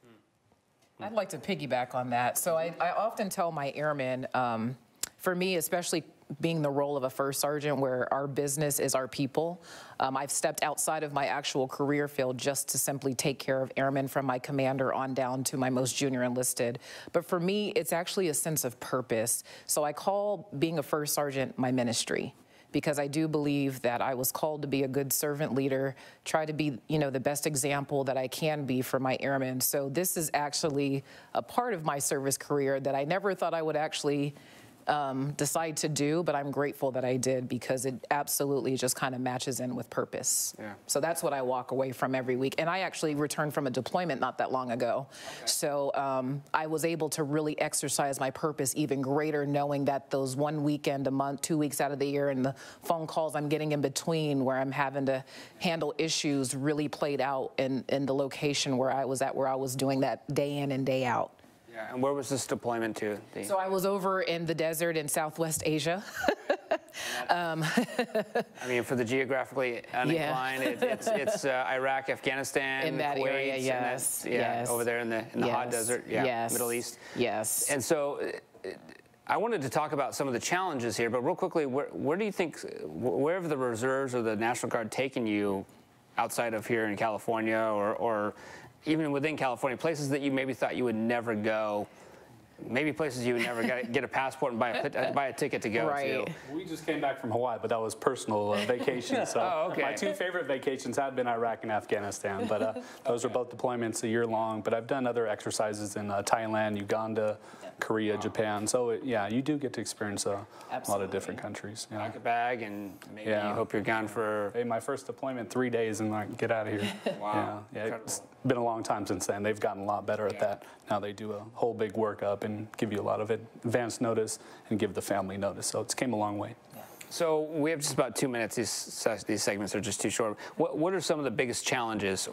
I'd like to piggyback on that. So I often tell my airmen, for me, especially being the role of a first sergeant where our business is our people, I've stepped outside of my actual career field just to simply take care of airmen from my commander on down to my most junior enlisted. But for me, it's actually a sense of purpose. So I call being a first sergeant my ministry, because I do believe that I was called to be a good servant leader, try to be, the best example that I can be for my airmen. So this is actually a part of my service career that I never thought I would actually decide to do, but I'm grateful that I did because it absolutely just kind of matches in with purpose. Yeah. So that's what I walk away from every week. And I actually returned from a deployment not that long ago. Okay. So I was able to really exercise my purpose even greater, knowing that those 1 weekend a month, 2 weeks out of the year, and the phone calls I'm getting in between where I'm having to handle issues really played out in the location where I was at, where I was doing that day in and day out. Yeah, and where was this deployment to? So I was over in the desert in Southwest Asia. I mean, for the geographically uninclined, it's Iraq, Afghanistan, in that Kuwait, area, yes, yes. Over there in the hot desert, Middle East. Yes. And so I wanted to talk about some of the challenges here, but real quickly, where do you think, where have the reserves or the National Guard taken you outside of here in California or even within California, places that you maybe thought you would never go, maybe places you would never get a passport and buy a ticket to go to? We just came back from Hawaii, but that was personal vacation. So my two favorite vacations have been Iraq and Afghanistan, but those were both deployments a year long. But I've done other exercises in Thailand, Uganda, Korea, Japan. So you do get to experience a lot of different countries. Yeah. Pack a bag and maybe you hope you're gone for... Hey, my first deployment, 3 days and get out of here. Wow. Yeah, it's been a long time since then. They've gotten a lot better at that. Now they do a whole big workup and give you a lot of advance notice and give the family notice. So it's came a long way. So we have just about 2 minutes. These segments are just too short. What are some of the biggest challenges,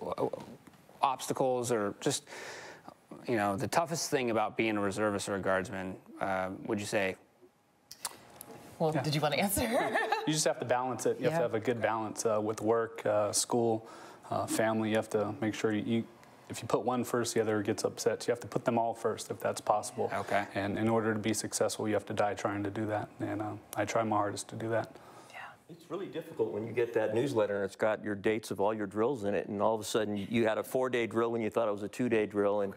obstacles, or just the toughest thing about being a reservist or a guardsman? Would you say? Well, did you want to answer? You just have to balance it. You have to have a good balance with work, school, family. You have to make sure if you put one first, the other gets upset. So you have to put them all first if that's possible. Okay. And in order to be successful, you have to die trying to do that. And I try my hardest to do that. It's really difficult when you get that newsletter and it's got your dates of all your drills in it, and all of a sudden you had a 4-day drill when you thought it was a 2-day drill. And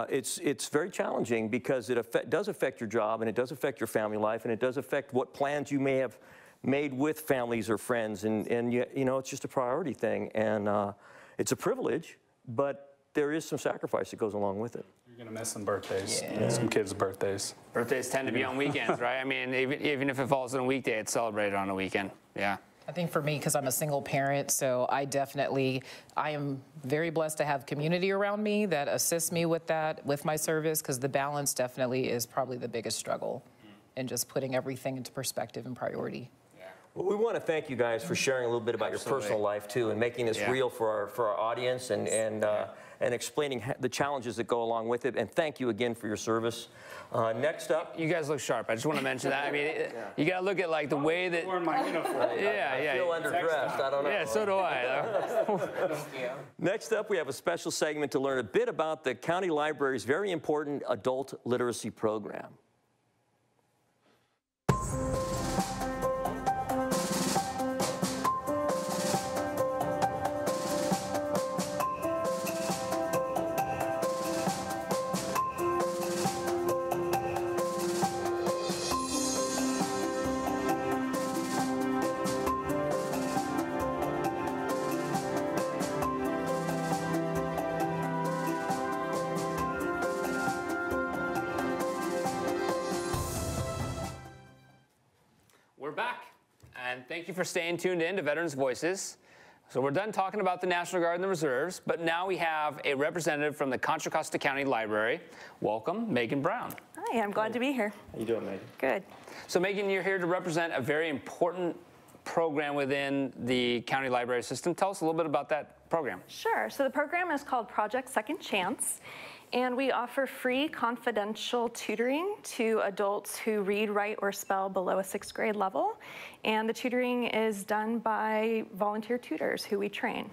it's very challenging because it does affect your job, and it does affect your family life, and it does affect what plans you may have made with families or friends, and it's just a priority thing, and it's a privilege, but there is some sacrifice that goes along with it. You're going to miss some birthdays, some kids' birthdays. Birthdays tend to be on weekends, right? I mean, even if it falls on a weekday, it's celebrated on a weekend. Yeah. I think for me, because I'm a single parent, so I am very blessed to have community around me that assists me with that, with my service, because the balance definitely is probably the biggest struggle in just putting everything into perspective and priority. Well, we want to thank you guys for sharing a little bit about your personal life too, and making this real for our audience, and explaining the challenges that go along with it. And thank you again for your service. Next up, you guys look sharp. I just want to mention that. I mean, you got to look at like the way that. Wearing my uniform. I feel underdressed. I don't know. Yeah, so do I. Next up, we have a special segment to learn a bit about the county library's very important adult literacy program. We're back, and thank you for staying tuned in to Veterans Voices. So we're done talking about the National Guard and the Reserves, but now we have a representative from the Contra Costa County Library. Welcome, Megan Brown. Hi, I'm glad to be here. How you doing, Megan? Good. So Megan, you're here to represent a very important program within the county library system. Tell us a little bit about that program. Sure. So the program is called Project Second Chance, and we offer free confidential tutoring to adults who read, write, or spell below a 6th grade level. And the tutoring is done by volunteer tutors who we train.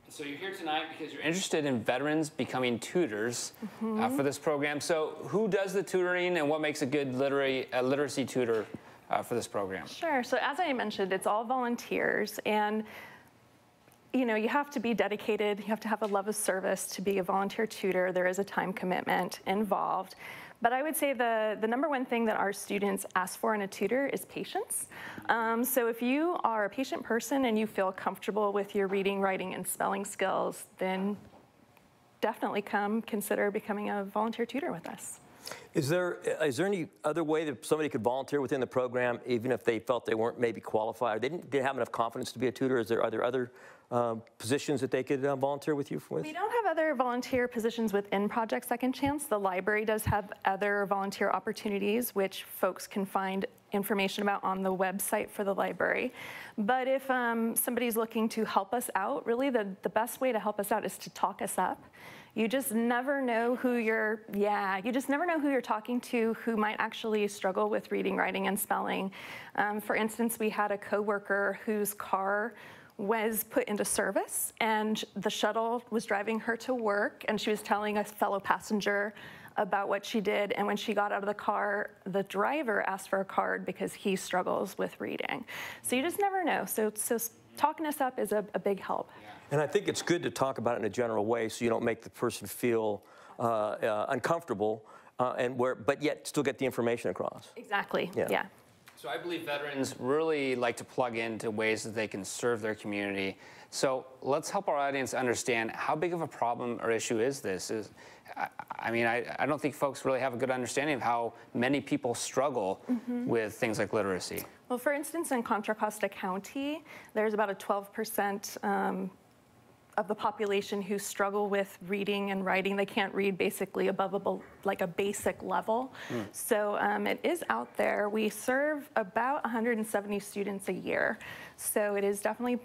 So you're here tonight because you're interested in veterans becoming tutors for this program. So who does the tutoring, and what makes a good literacy tutor for this program? Sure. So as I mentioned, it's all volunteers, and you know, you have to be dedicated, you have to have a love of service to be a volunteer tutor. There is a time commitment involved. But I would say the number one thing that our students ask for in a tutor is patience. So if you are a patient person and you feel comfortable with your reading, writing, and spelling skills, then definitely consider becoming a volunteer tutor with us. Is there any other way that somebody could volunteer within the program, even if they felt they weren't maybe qualified? They didn't have enough confidence to be a tutor? Are there other positions that they could volunteer with you with? We don't have other volunteer positions within Project Second Chance. The library does have other volunteer opportunities, which folks can find information about on the website for the library. But if somebody's looking to help us out, really the best way to help us out is to talk us up. You just never know who you're talking to who might actually struggle with reading, writing, and spelling. For instance, we had a coworker whose car was put into service, and the shuttle was driving her to work, and she was telling a fellow passenger about what she did, and when she got out of the car, the driver asked for a card because he struggles with reading. So you just never know. So talking us up is a big help. And I think it's good to talk about it in a general way so you don't make the person feel uncomfortable, but yet still get the information across. Exactly, yeah. So I believe veterans really like to plug into ways that they can serve their community. So let's help our audience understand how big of a problem or issue is this. I don't think folks really have a good understanding of how many people struggle with things like literacy. Well, for instance, in Contra Costa County, there's about a 12% of the population who struggle with reading and writing. They can't read basically above a basic level. So it is out there. We serve about 170 students a year. So it is definitely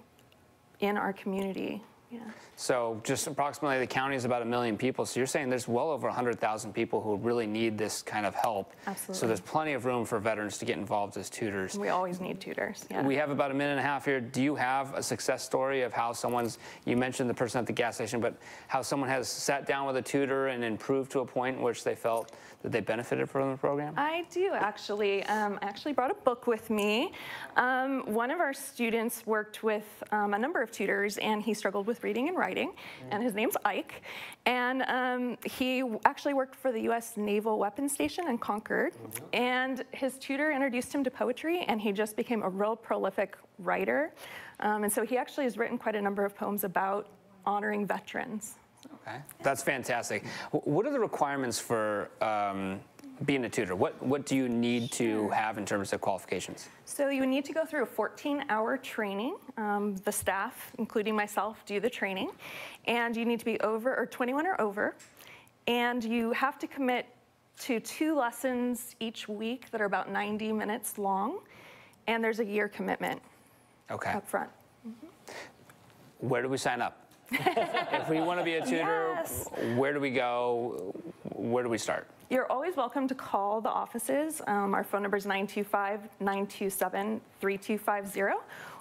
in our community. Yeah. So just approximately the county is about 1 million people. So you're saying there's well over 100,000 people who really need this kind of help. Absolutely. So there's plenty of room for veterans to get involved as tutors. We always need tutors. Yeah. We have about 1.5 minutes here. Do you have a success story of how you mentioned the person at the gas station, but how someone has sat down with a tutor and improved to a point in which they felt that they benefited from the program? I do, actually. I actually brought a book with me. One of our students worked with a number of tutors, and he struggled with reading and writing, and his name's Ike. And he actually worked for the U.S. Naval Weapons Station in Concord, and his tutor introduced him to poetry, and he just became a real prolific writer. And so he actually has written quite a number of poems about honoring veterans. Okay, that's fantastic. What are the requirements for being a tutor? What do you need to have in terms of qualifications? So you need to go through a 14-hour training. The staff, including myself, do the training. And you need to be 21 or over. And you have to commit to 2 lessons each week that are about 90 minutes long. And there's a year commitment up front. Where do we sign up? If we want to be a tutor, Yes. where do we go? Where do we start? You're always welcome to call the offices. Our phone number is 925-927-3250,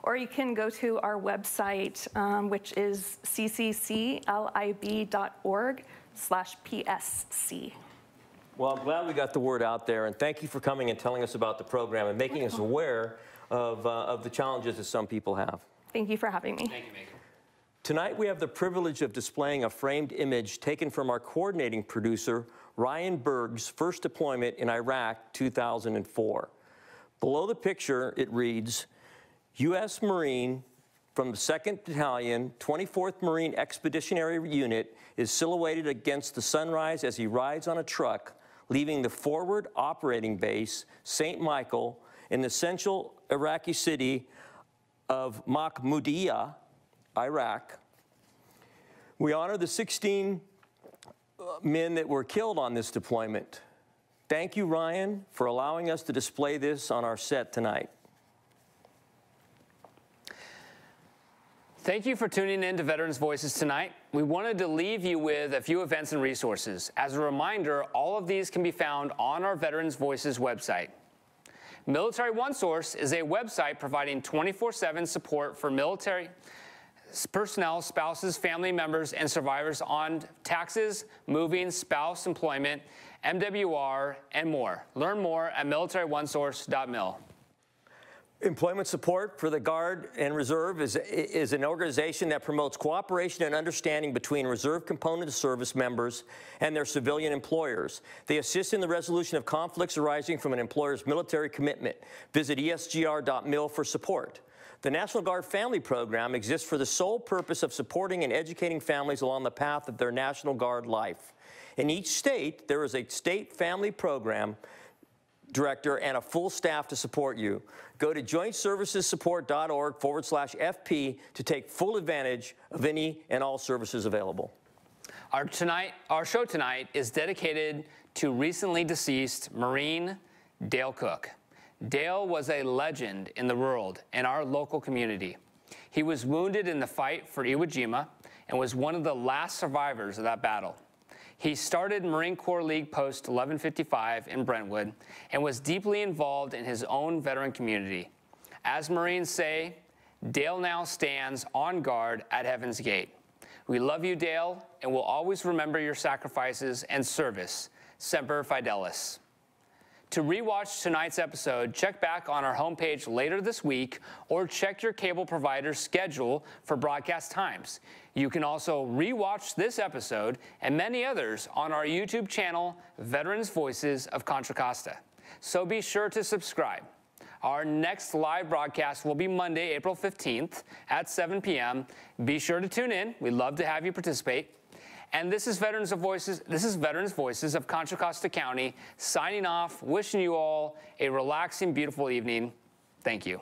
or you can go to our website, which is ccclib.org/PSC. Well, I'm glad we got the word out there, and thank you for coming and telling us about the program and making us aware of the challenges that some people have. Thank you for having me. Thank you, Megan. Tonight, we have the privilege of displaying a framed image taken from our coordinating producer, Ryan Berg's first deployment in Iraq, 2004. Below the picture, it reads, U.S. Marine from the 2nd Battalion, 24th Marine Expeditionary Unit is silhouetted against the sunrise as he rides on a truck, leaving the forward operating base, St. Michael, in the central Iraqi city of Mahmudiyah, Iraq. We honor the 16 men that were killed on this deployment. Thank you, Ryan, for allowing us to display this on our set tonight. Thank you for tuning in to Veterans Voices tonight. We wanted to leave you with a few events and resources. As a reminder, all of these can be found on our Veterans Voices website. Military ONESOURCE is a website providing 24/7 support for military personnel, spouses, family members, and survivors on taxes, moving, spouse employment, MWR, and more. Learn more at militaryonesource.mil. Employment support for the Guard and Reserve is an organization that promotes cooperation and understanding between Reserve component service members and their civilian employers. They assist in the resolution of conflicts arising from an employer's military commitment. Visit ESGR.mil for support. The National Guard Family Program exists for the sole purpose of supporting and educating families along the path of their National Guard life. In each state, there is a state family program director and a full staff to support you. Go to jointservicessupport.org/FP to take full advantage of any and all services available. Our show tonight is dedicated to recently deceased Marine Dale Cook. Dale was a legend in the world and our local community. He was wounded in the fight for Iwo Jima and was one of the last survivors of that battle. He started Marine Corps League Post 1155 in Brentwood and was deeply involved in his own veteran community. As Marines say, Dale now stands on guard at Heaven's Gate. We love you, Dale, and will always remember your sacrifices and service. Semper Fidelis. To rewatch tonight's episode, check back on our homepage later this week or check your cable provider's schedule for broadcast times. You can also rewatch this episode and many others on our YouTube channel, Veterans Voices of Contra Costa. So be sure to subscribe. Our next live broadcast will be Monday, April 15th at 7 p.m. Be sure to tune in. We'd love to have you participate. And this is Veterans Voices of Contra Costa County signing off, wishing you all a relaxing, beautiful evening. Thank you.